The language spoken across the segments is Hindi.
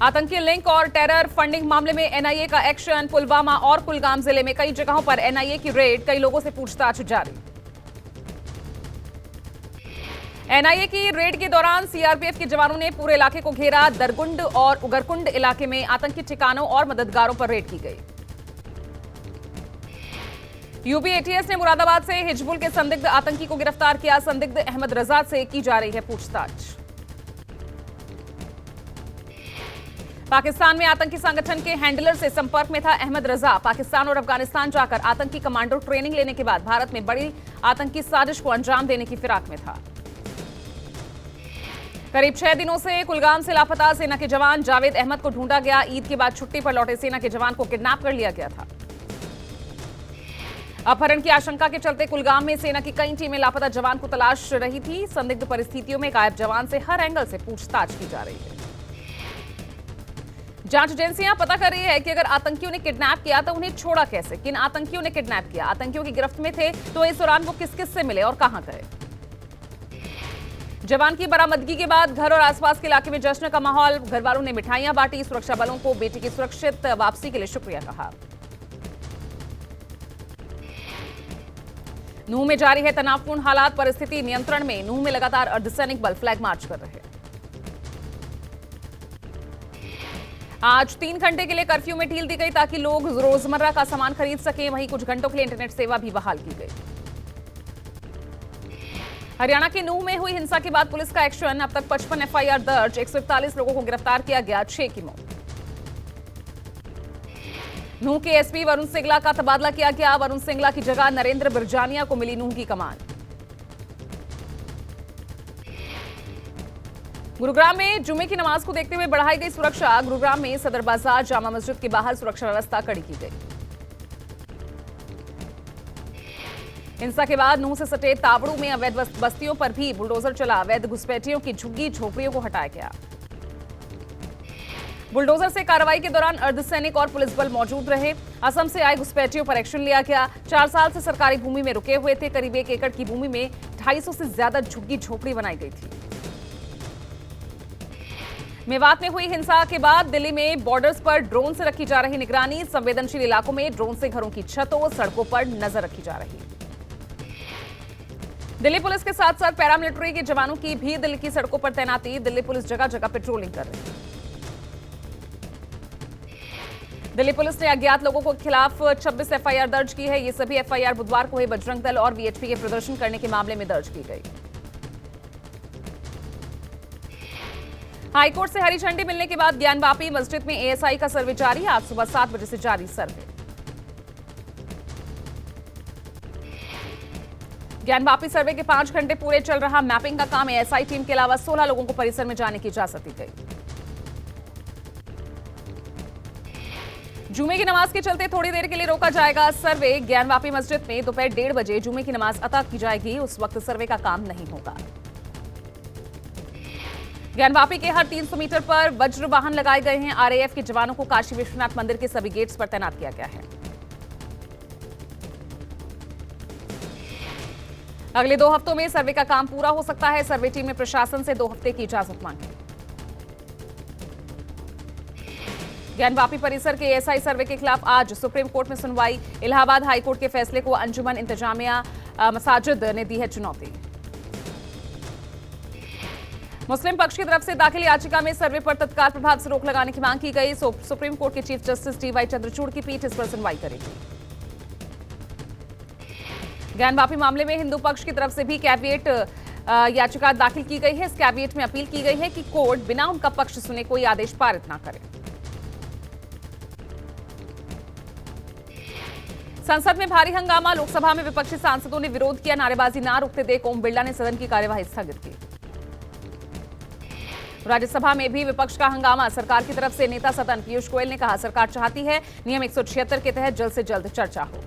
आतंकी लिंक और टेरर फंडिंग मामले में एनआईए का एक्शन। पुलवामा और कुलगाम जिले में कई जगहों पर एनआईए की रेड, कई लोगों से पूछताछ जारी। एनआईए की रेड के दौरान सीआरपीएफ के जवानों ने पूरे इलाके को घेरा। दरगुंड और उगरकुंड इलाके में आतंकी ठिकानों और मददगारों पर रेड की गई। यूपी एटीएस ने मुरादाबाद से हिजबुल के संदिग्ध आतंकी को गिरफ्तार किया। संदिग्ध अहमद रजा से की जा रही है पूछताछ। पाकिस्तान में आतंकी संगठन के हैंडलर से संपर्क में था अहमद रजा। पाकिस्तान और अफगानिस्तान जाकर आतंकी कमांडो ट्रेनिंग लेने के बाद भारत में बड़ी आतंकी साजिश को अंजाम देने की फिराक में था। करीब 6 दिनों से कुलगाम से लापता सेना के जवान जावेद अहमद को ढूंढा गया। ईद के बाद छुट्टी पर लौटे सेना के जवान को किडनैप कर लिया गया था। अपहरण की आशंका के चलते कुलगाम में सेना की कई टीमें लापता जवान को तलाश रही थी। संदिग्ध परिस्थितियों में गायब जवान से हर एंगल से पूछताछ की जा रही है। जांच एजेंसियां पता कर रही है कि अगर आतंकियों ने किडनैप किया तो उन्हें छोड़ा कैसे, किन आतंकियों ने किडनैप किया, आतंकियों की गिरफ्त में थे तो इस दौरान वो किस किस से मिले और कहां गए। जवान की बरामदगी के बाद घर और आसपास के इलाके में जश्न का माहौल। घर वालों ने मिठाइयां बांटी। सुरक्षा बलों को बेटी की सुरक्षित वापसी के लिए शुक्रिया कहा। नूंह में जारी है तनावपूर्ण हालात, परिस्थिति नियंत्रण में। नूंह में लगातार अर्धसैनिक बल फ्लैग मार्च कर रहे हैं। आज 3 घंटे के लिए कर्फ्यू में ढील दी गई ताकि लोग रोजमर्रा का सामान खरीद सकें। वहीं कुछ घंटों के लिए इंटरनेट सेवा भी बहाल की गई। हरियाणा के नूंह में हुई हिंसा के बाद पुलिस का एक्शन। अब तक 55 एफआईआर दर्ज, 141 लोगों को गिरफ्तार किया गया, 6 की मौत। नूंह के एसपी वरुण सिंगला का तबादला किया गया। वरुण सिंगला की जगह नरेंद्र बिरजानिया को मिली नूंह की कमान। गुरुग्राम में जुमे की नमाज को देखते हुए बढ़ाई गई सुरक्षा। गुरुग्राम में सदर बाजार जामा मस्जिद के बाहर सुरक्षा व्यवस्था कड़ी की गई। हिंसा के बाद नूंह से सटे तावड़ू में अवैध बस्तियों पर भी बुलडोजर चला। अवैध घुसपैठियों की झुग्गी झोपड़ियों को हटाया गया। बुलडोजर से कार्रवाई के दौरान अर्धसैनिक और पुलिस बल मौजूद रहे। असम से आए घुसपैठियों पर एक्शन लिया गया। 4 साल से सरकारी भूमि में रुके हुए थे। करीब 1 एकड़ की भूमि में 250 से ज्यादा झुग्गी झोपड़ी बनाई गई थी। मेवात में हुई हिंसा के बाद दिल्ली में बॉर्डर्स पर ड्रोन से रखी जा रही निगरानी। संवेदनशील इलाकों में ड्रोन से घरों की छतों, सड़कों पर नजर रखी जा रही। दिल्ली पुलिस के साथ साथ पैरामिलिट्री के जवानों की भी दिल्ली की सड़कों पर तैनाती। दिल्ली पुलिस जगह जगह पेट्रोलिंग कर रही है। दिल्ली पुलिस ने अज्ञात लोगों के खिलाफ 26 एफआईआर दर्ज की है। ये सभी एफआईआर बुधवार को हुए बजरंग दल और वीएचपी के प्रदर्शन करने के मामले में दर्ज की गई। हाईकोर्ट से हरी झंडी मिलने के बाद ज्ञानवापी मस्जिद में एएसआई का सर्वे जारी। आज सुबह 7 बजे से जारी सर्वे। ज्ञानवापी सर्वे के 5 घंटे पूरे चल रहा मैपिंग का काम। एएसआई टीम के अलावा 16 लोगों को परिसर में जाने की इजाजत दी गई। जुमे की नमाज के चलते थोड़ी देर के लिए रोका जाएगा सर्वे। ज्ञानवापी मस्जिद में दोपहर 1:30 बजे जुमे की नमाज अता की जाएगी। उस वक्त सर्वे का काम नहीं होगा। ज्ञानवापी के हर 300 मीटर पर वज्र वाहन लगाए गए हैं। आरएएफ के जवानों को काशी विश्वनाथ मंदिर के सभी गेट्स पर तैनात किया गया है। अगले 2 हफ्तों में सर्वे का काम पूरा हो सकता है। सर्वे टीम ने प्रशासन से 2 हफ्ते की इजाजत मांगी। ज्ञानवापी परिसर के एएसआई सर्वे के खिलाफ आज सुप्रीम कोर्ट में सुनवाई। इलाहाबाद हाईकोर्ट के फैसले को अंजुमन इंतजामिया मसाजिद ने दी है चुनौती। मुस्लिम पक्ष की तरफ से दाखिल याचिका में सर्वे पर तत्काल प्रभाव से रोक लगाने की मांग की गई। सुप्रीम कोर्ट के चीफ जस्टिस डीवाई चंद्रचूड़ की पीठ इस पर सुनवाई करेगी। ज्ञानवापी मामले में हिंदू पक्ष की तरफ से भी कैविएट याचिका दाखिल की गई है। इस कैविएट में अपील की गई है कि कोर्ट बिना उनका पक्ष सुने कोई आदेश पारित न करे। संसद में भारी हंगामा। लोकसभा में विपक्षी सांसदों ने विरोध किया। नारेबाजी ना रुकते देख ओम बिरला ने सदन की कार्यवाही स्थगित की। राज्यसभा में भी विपक्ष का हंगामा। सरकार की तरफ से नेता सदन पीयूष गोयल ने कहा, सरकार चाहती है नियम 176 के तहत जल्द से जल्द चर्चा हो।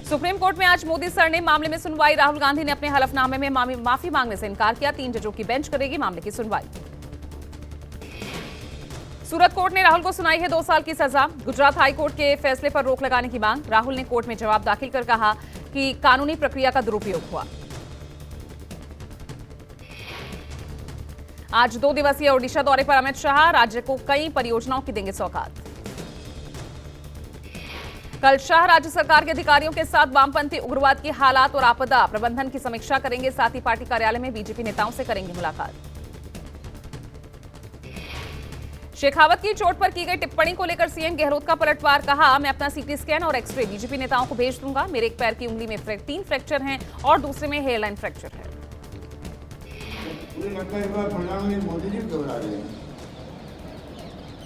सुप्रीम कोर्ट में आज मोदी सरनेम मामले में सुनवाई। राहुल गांधी ने अपने हलफनामे में माफी मांगने से इनकार किया। 3 जजों की बेंच करेगी मामले की सुनवाई। सूरत कोर्ट ने राहुल को सुनाई है 2 साल की सजा। गुजरात हाईकोर्ट के फैसले पर रोक लगाने की मांग। राहुल ने कोर्ट में जवाब दाखिल कर कहा कि कानूनी प्रक्रिया का दुरुपयोग हुआ। आज 2 दिवसीय ओडिशा दौरे पर अमित शाह राज्य को कई परियोजनाओं की देंगे सौगात। कल शाह राज्य सरकार के अधिकारियों के साथ वामपंथी उग्रवाद की हालात और आपदा प्रबंधन की समीक्षा करेंगे। साथ ही पार्टी कार्यालय में बीजेपी नेताओं से करेंगे मुलाकात। शेखावत की चोट पर की गई टिप्पणी को लेकर सीएम गहलोत का पलटवार, कहा मैं अपना सीटी स्कैन और एक्सरे बीजेपी नेताओं को भेज दूंगा। मेरे एक पैर की उंगली में 3 फ्रैक्चर हैं और दूसरे में हेयरलाइन फ्रैक्चर है। मुझे लगता है इस बार प्रधानमंत्री मोदी जी घबरा गए हैं,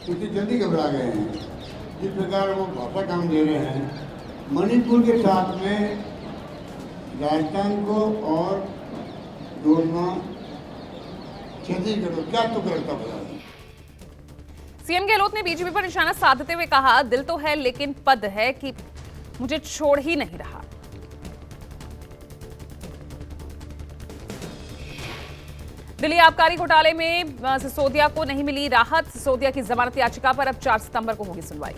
क्योंकि जल्दी घबरा गए हैं। जिस प्रकार वो भाषा काम दे रहे हैं, मणिपुर के साथ में राजस्थान को और जोड़ना, छत्तीसगढ़ को क्या तो करता बता। सीएम गहलोत ने बीजेपी पर निशाना साधते हुए कहा, दिल तो है लेकिन पद है कि मुझे छोड़ ही नहीं रहा। दिल्ली आबकारी घोटाले में सिसोदिया को नहीं मिली राहत। सिसोदिया की जमानत याचिका पर अब 4 सितंबर को होगी सुनवाई।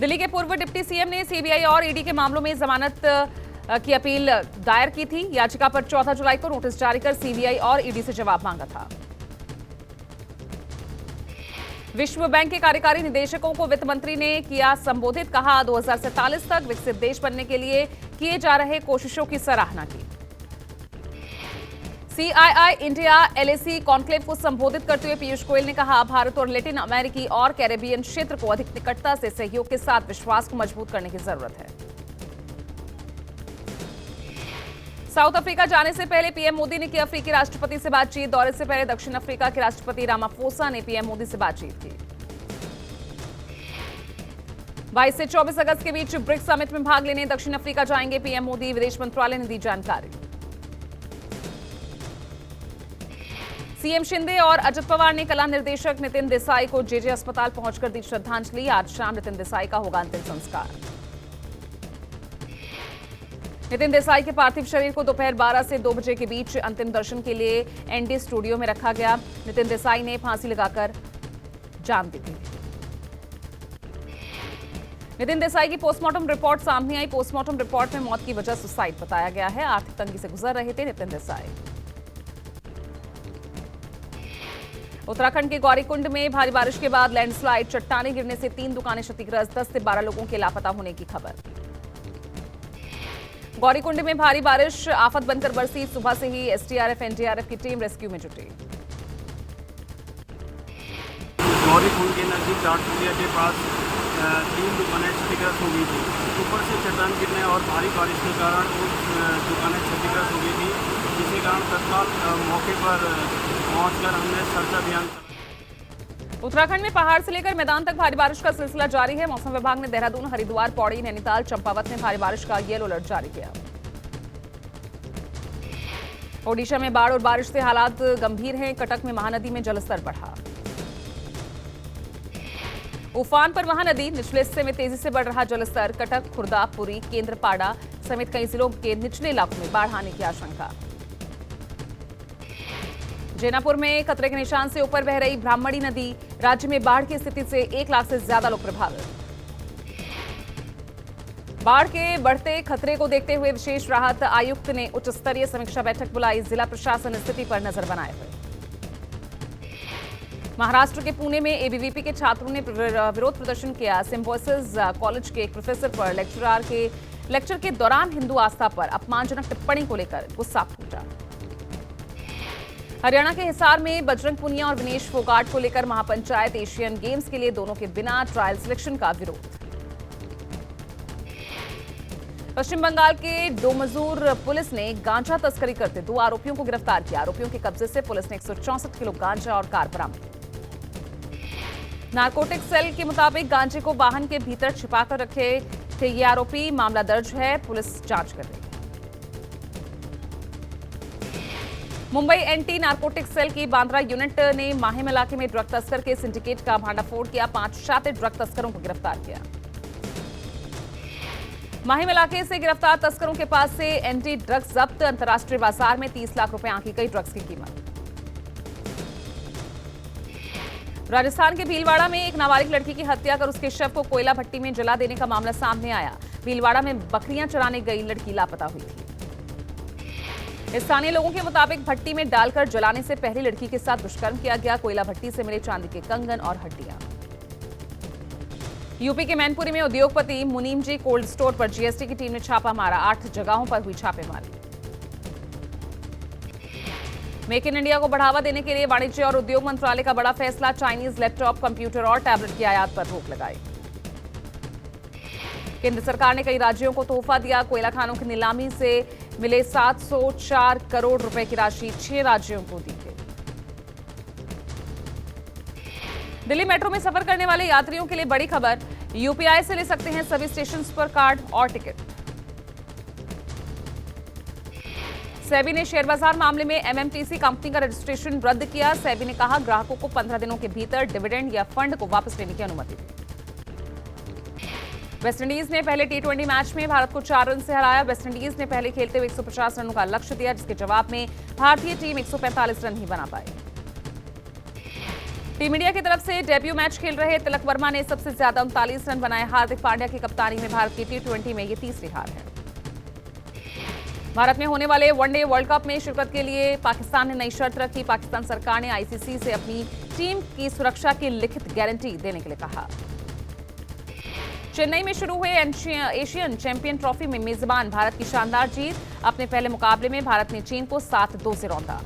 दिल्ली के पूर्व डिप्टी सीएम ने सीबीआई और ईडी के मामलों में जमानत की अपील दायर की थी। याचिका पर 14 जुलाई को नोटिस जारी कर सीबीआई और ईडी से जवाब मांगा था। विश्व बैंक के कार्यकारी निदेशकों को वित्त मंत्री ने किया संबोधित, कहा 2047 तक विकसित देश बनने के लिए किए जा रहे कोशिशों की सराहना की। सीआईआई इंडिया एलएसी कॉन्क्लेव को संबोधित करते हुए पीयूष गोयल ने कहा, भारत और लैटिन अमेरिकी और कैरेबियन क्षेत्र को अधिक निकटता से सहयोग के साथ विश्वास को मजबूत करने की जरूरत है। साउथ अफ्रीका जाने से पहले पीएम मोदी ने की अफ्रीकी राष्ट्रपति से बातचीत। दौरे से पहले दक्षिण अफ्रीका के राष्ट्रपति रामाफोसा ने पीएम मोदी से बातचीत की। 22 से 24 अगस्त के बीच ब्रिक्स समिट में भाग लेने दक्षिण अफ्रीका जाएंगे पीएम मोदी, विदेश मंत्रालय ने दी जानकारी। सीएम शिंदे और अजित पवार ने कला निर्देशक नितिन देसाई को जेजे अस्पताल पहुंचकर दी श्रद्धांजलि। आज शाम नितिन देसाई का होगा अंतिम संस्कार। नितिन देसाई के पार्थिव शरीर को दोपहर 12 से 2 बजे के बीच अंतिम दर्शन के लिए एनडी स्टूडियो में रखा गया। नितिन देसाई ने फांसी लगाकर जान दी थी। नितिन देसाई की पोस्टमार्टम रिपोर्ट सामने आई। पोस्टमार्टम रिपोर्ट में मौत की वजह सुसाइड बताया गया है। आर्थिक तंगी से गुजर रहे थे नितिन देसाई। उत्तराखंड के गौरीकुंड में भारी बारिश के बाद लैंडस्लाइड, चट्टाने गिरने से 3 दुकानें क्षतिग्रस्त, 10 से 12 लोगों के लापता होने की खबर। गौरीकुंड में भारी बारिश आफत बनकर बरसी। सुबह से ही एसडीआरएफ एनडीआरएफ की टीम रेस्क्यू में जुटी। गौरीकुंड के नजदीक टाटपुलिया के पास 3 दुकानें क्षतिग्रस्त हो गई थी। ऊपर से चट्टान गिरने और भारी बारिश के कारण वो दुकानें क्षतिग्रस्त हो गई थी, जिसके कारण तत्काल मौके पर पहुंचकर हमने सर्च अभियान। उत्तराखंड में पहाड़ से लेकर मैदान तक भारी बारिश का सिलसिला जारी है। मौसम विभाग ने देहरादून, हरिद्वार, पौड़ी, नैनीताल, चंपावत में भारी बारिश का येलो अलर्ट जारी किया। ओडिशा में बाढ़ और बारिश से हालात गंभीर हैं। कटक में महानदी में जलस्तर बढ़ा। उफान पर महानदी, निचले हिस्से में तेजी से बढ़ रहा जलस्तर। कटक, खुर्दा, पुरी, केंद्रपाड़ा समेत कई जिलों के निचले इलाकों में बाढ़ आने की आशंका। जैनापुर में खतरे के निशान से ऊपर बह रही ब्राह्मणी नदी। राज्य में बाढ़ की स्थिति से 1 लाख से ज्यादा लोग प्रभावित। बाढ़ के बढ़ते खतरे को देखते हुए विशेष राहत आयुक्त ने उच्च स्तरीय समीक्षा बैठक बुलाई। जिला प्रशासन स्थिति पर नजर बनाए हुए। महाराष्ट्र के पुणे में एबीवीपी के छात्रों ने विरोध प्रदर्शन किया। सिम्बोसिस कॉलेज के एक प्रोफेसर पर लेक्चर के दौरान हिंदू आस्था पर अपमानजनक टिप्पणी को लेकर गुस्सा फूटा। हरियाणा के हिसार में बजरंग पुनिया और विनेश फोगाट को लेकर महापंचायत। एशियन गेम्स के लिए दोनों के बिना ट्रायल सिलेक्शन का विरोध। पश्चिम बंगाल के डोमजूर पुलिस ने गांजा तस्करी करते 2 आरोपियों को गिरफ्तार किया। आरोपियों के कब्जे से पुलिस ने 164 किलो गांजा और कार बरामद। नारकोटिक सेल के मुताबिक गांजे को वाहन के भीतर छिपाकर रखे थे ये आरोपी। मामला दर्ज है, पुलिस जांच कर रही है। मुंबई एंटी नारकोटिक सेल की बांद्रा यूनिट ने माहिम इलाके में ड्रग तस्कर के सिंडिकेट का भांडाफोड़ किया। 5 शातिर ड्रग तस्करों को गिरफ्तार किया। माहिम इलाके से गिरफ्तार तस्करों के पास से एंटी ड्रग्स जब्त। अंतर्राष्ट्रीय बाजार में 30 लाख रुपए आंकी गई ड्रग्स की कीमत। राजस्थान के भीलवाड़ा में एक नाबालिग लड़की की हत्या कर उसके शव को कोयला भट्टी में जला देने का मामला सामने आया। भीलवाड़ा में बकरियां चराने गई लड़की लापता हुई थी। स्थानीय लोगों के मुताबिक भट्टी में डालकर जलाने से पहले लड़की के साथ दुष्कर्म किया गया। कोयला भट्टी से मिले चांदी के कंगन और हड्डियां। यूपी के मैनपुरी में उद्योगपति मुनीम जी कोल्ड स्टोर पर जीएसटी की टीम ने छापा मारा। 8 जगहों पर हुई छापेमारी। मेक इन इंडिया को बढ़ावा देने के लिए वाणिज्य और उद्योग मंत्रालय का बड़ा फैसला। चाइनीज लैपटॉप, कंप्यूटर और टैबलेट की आयात पर रोक लगाई। केंद्र सरकार ने कई राज्यों को तोहफा दिया। कोयला खानों की नीलामी से मिले 704 करोड़ रुपए की राशि 6 राज्यों को दी गई। दिल्ली मेट्रो में सफर करने वाले यात्रियों के लिए बड़ी खबर। यूपीआई से ले सकते हैं सभी स्टेशन पर कार्ड और टिकट। सेबी ने शेयर बाजार मामले में एमएमटीसी कंपनी का रजिस्ट्रेशन रद्द किया। सेबी ने कहा ग्राहकों को 15 दिनों के भीतर डिविडेंड या फंड को वापस लेने की अनुमति दी। वेस्टइंडीज ने पहले टी20 मैच में भारत को 4 रन से हराया। वेस्टइंडीज ने पहले खेलते हुए 150 रनों का लक्ष्य दिया, जिसके जवाब में भारतीय टीम 145 रन ही बना पाई। टीम इंडिया की तरफ से डेब्यू मैच खेल रहे तिलक वर्मा ने सबसे ज्यादा 39 रन बनाए। हार्दिक पांड्या की कप्तानी में भारत की टी20 में ये तीसरी हार है। भारत में होने वाले वनडे वर्ल्ड कप में शिरकत के लिए पाकिस्तान ने नई शर्त रखी। पाकिस्तान सरकार ने आईसीसी से अपनी टीम की सुरक्षा की लिखित गारंटी देने के लिए कहा। चेन्नई में शुरू हुए एशियन चैंपियन ट्रॉफी में मेजबान भारत की शानदार जीत। अपने पहले मुकाबले में भारत ने चीन को 7-2 से रौंदा।